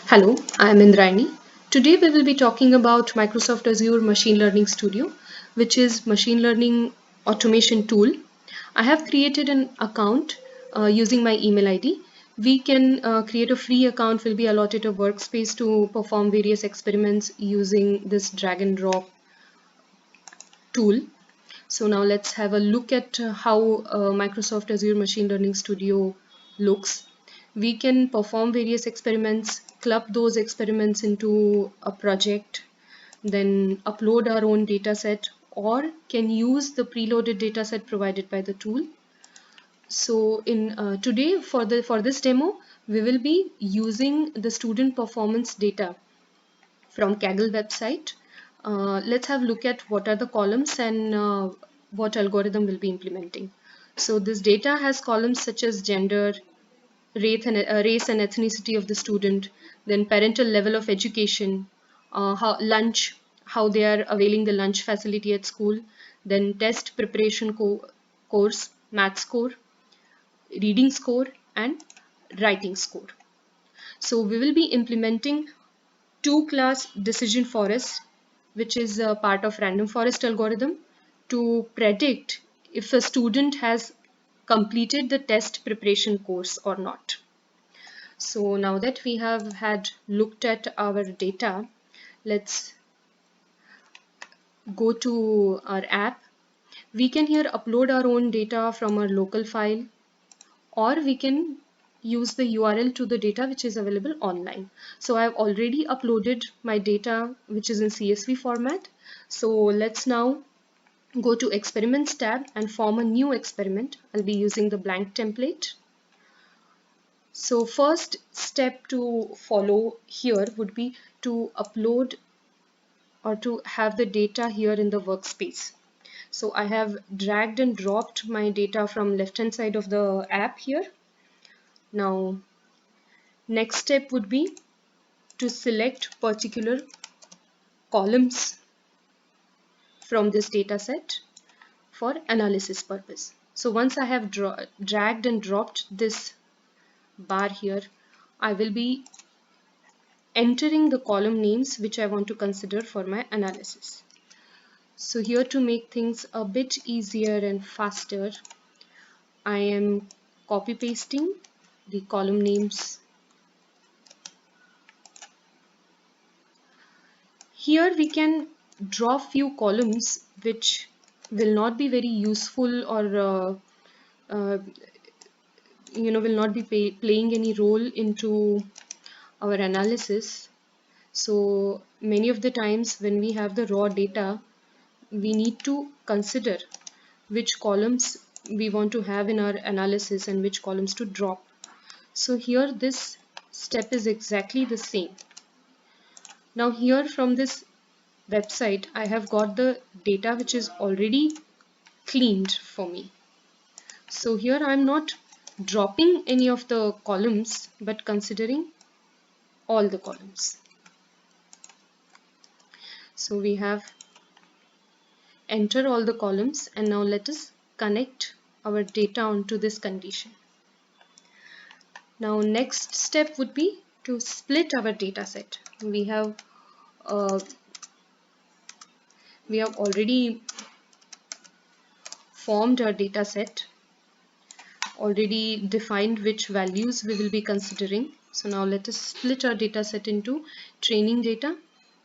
Hello, I am Indraini. Today we will be talking about Microsoft Azure Machine Learning Studio, which is machine learning automation tool. I have created an account using my email ID. We can create a free account, will be allotted a workspace to perform various experiments using this drag and drop tool. So now let's have a look at how Microsoft Azure Machine Learning Studio looks. We can perform various experiments, club those experiments into a project, then upload our own data set, or can use the preloaded data set provided by the tool. So in today for this demo, we will be using the student performance data from Kaggle website. Let's have a look at what are the columns and what algorithm will be implementing. So this data has columns such as gender, race and ethnicity of the student, then parental level of education, how they are availing the lunch facility at school, then test preparation course, math score, reading score, and writing score. So we will be implementing two-class decision forest, which is a part of random forest algorithm, to predict if a student has completed the test preparation course or not. So now that we have had looked at our data, let's go to our app. We can here upload our own data from our local file, or we can use the URL to the data which is available online. So I've already uploaded my data which is in CSV format. So let's now go to experiments tab and form a new experiment. I'll be using the blank template. So first step to follow here would be to upload or to have the data here in the workspace. So I have dragged and dropped my data from left hand side of the app here. Now next step would be to select particular columns from this data set for analysis purpose. So once I have dragged and dropped this bar here, I will be entering the column names which I want to consider for my analysis. So here, to make things a bit easier and faster, I am copy pasting the column names. Here we can draw few columns which will not be very useful or uh, will not be playing any role into our analysis. So many of the times when we have the raw data, we need to consider which columns we want to have in our analysis and which columns to drop. So here this step is exactly the same. Now here from this website, I have got the data which is already cleaned for me. So here I'm not dropping any of the columns but considering all the columns. So we have enter all the columns, and now let us connect our data onto this condition. Now next step would be to split our data set. Uh, we have already formed our data set, already defined which values we will be considering. So now let us split our data set into training data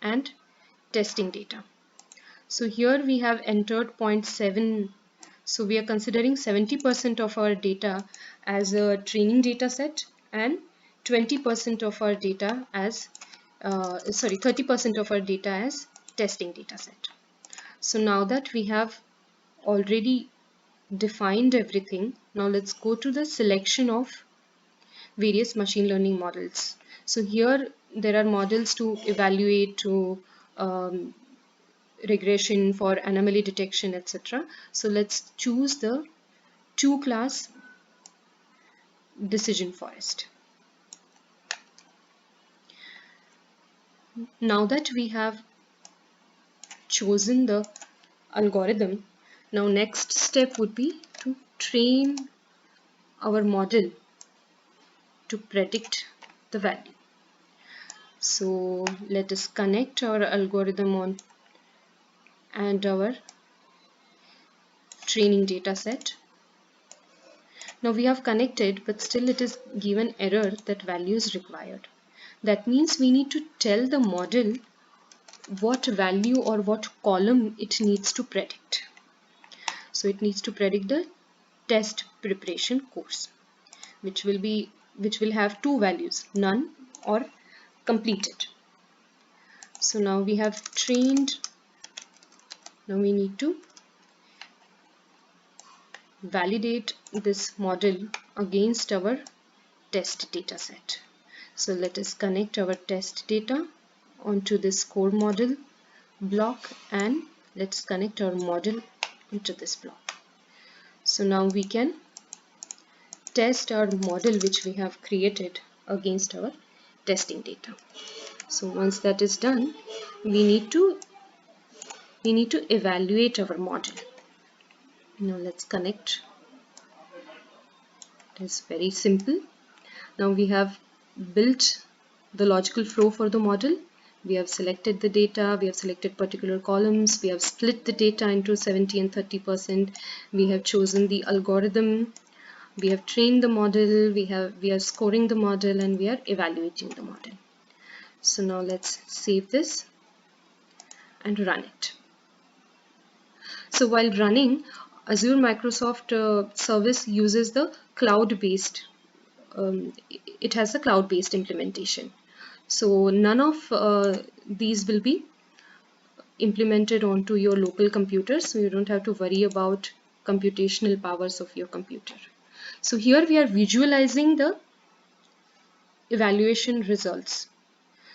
and testing data. So here we have entered 0.7. So we are considering 70% of our data as a training data set and 20% of our data as 30% of our data as testing data set. So now that we have already defined everything, now let's go to the selection of various machine learning models. So here there are models to evaluate, to regression, for anomaly detection, etc. So let's choose the two-class decision forest. Now that we have chosen the algorithm, now next step would be to train our model to predict the value. So let us connect our algorithm on and our training data set. Now we have connected, but still it is given error that value is required. That means we need to tell the model what value or what column it needs to predict. So it needs to predict the test preparation course, which will have two values, none or completed. So now we have trained. Now we need to validate this model against our test data set. So let us connect our test data onto this core model block, and let's connect our model into this block. So now we can test our model which we have created against our testing data. So once that is done, we need to evaluate our model. Now let's connect. It is very simple. Now we have built the logical flow for the model. We have selected the data, we have selected particular columns, we have split the data into 70 and 30%. We have chosen the algorithm, we have trained the model, we are scoring the model, and we are evaluating the model. So now let's save this and run it. So while running, Azure Microsoft service uses the cloud-based, it has a cloud-based implementation. So none of these will be implemented onto your local computer, so you don't have to worry about computational powers of your computer. So here we are visualizing the evaluation results.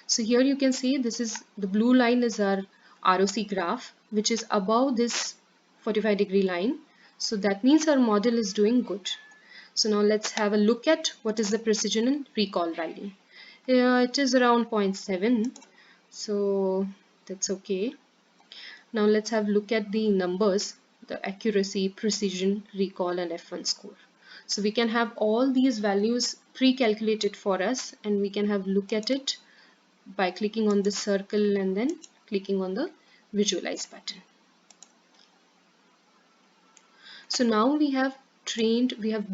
So here you can see this is the blue line is our ROC graph, which is above this 45-degree line. So that means our model is doing good. So now let's have a look at what is the precision and recall value. It is around 0.7, so that's okay. Now let's have a look at the numbers, the accuracy, precision, recall, and F1 score. So we can have all these values pre-calculated for us, and we can have look at it by clicking on the circle and then clicking on the visualize button. So now we have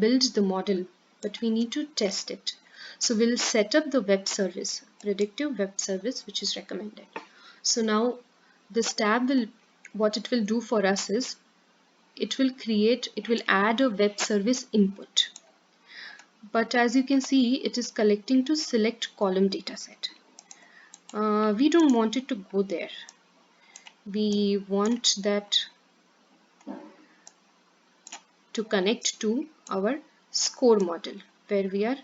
built the model, but we need to test it. So we'll set up the web service, predictive web service, which is recommended. So now this tab what it will do for us is it will add a web service input. But as you can see, it is collecting to select column dataset. We don't want it to go there. We want that to connect to our score model, where we are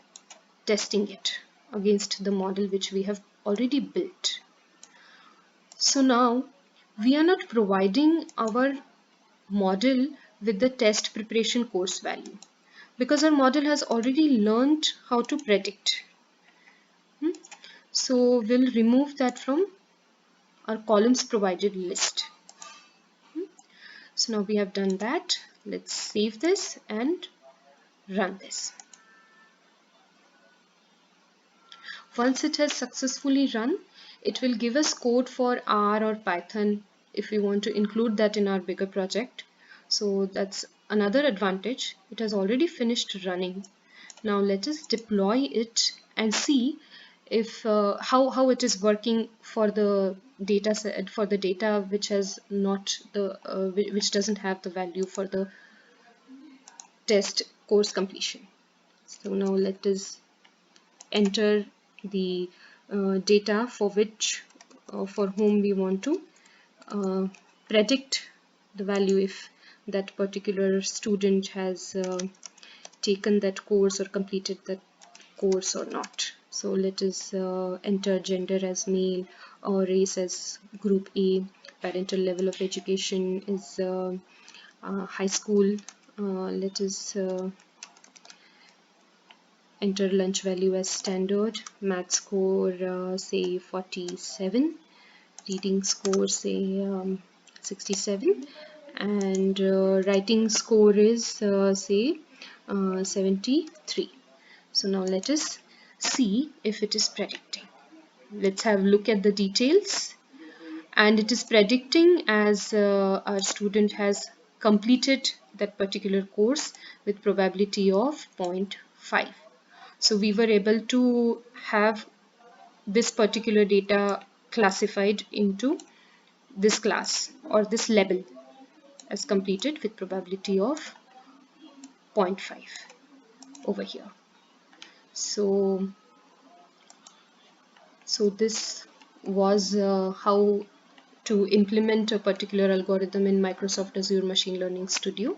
testing it against the model which we have already built. So now we are not providing our model with the test preparation course value, because our model has already learned how to predict. So we'll remove that from our columns provided list. So now we have done that. Let's save this and run this. Once it has successfully run, it will give us code for R or Python if we want to include that in our bigger project. So that's another advantage. It has already finished running. Now let us deploy it and see if how it is working for the data set, for the data which has not the which doesn't have the value for the test course completion. So now let us enter the data for which for whom we want to predict the value if that particular student has taken that course or completed that course or not. So let us enter gender as male or race as group A, parental level of education is high school. Let us enter lunch value as standard, math score say 47, reading score say 67, and writing score is say 73. So now let us see if it is predicting. let's have a look at the details. And it is predicting as our student has completed that particular course with probability of 0.5. So we were able to have this particular data classified into this class or this level as completed with probability of 0.5 over here. So this was how to implement a particular algorithm in Microsoft Azure Machine Learning Studio.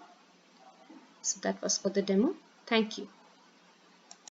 So that was for the demo. Thank you.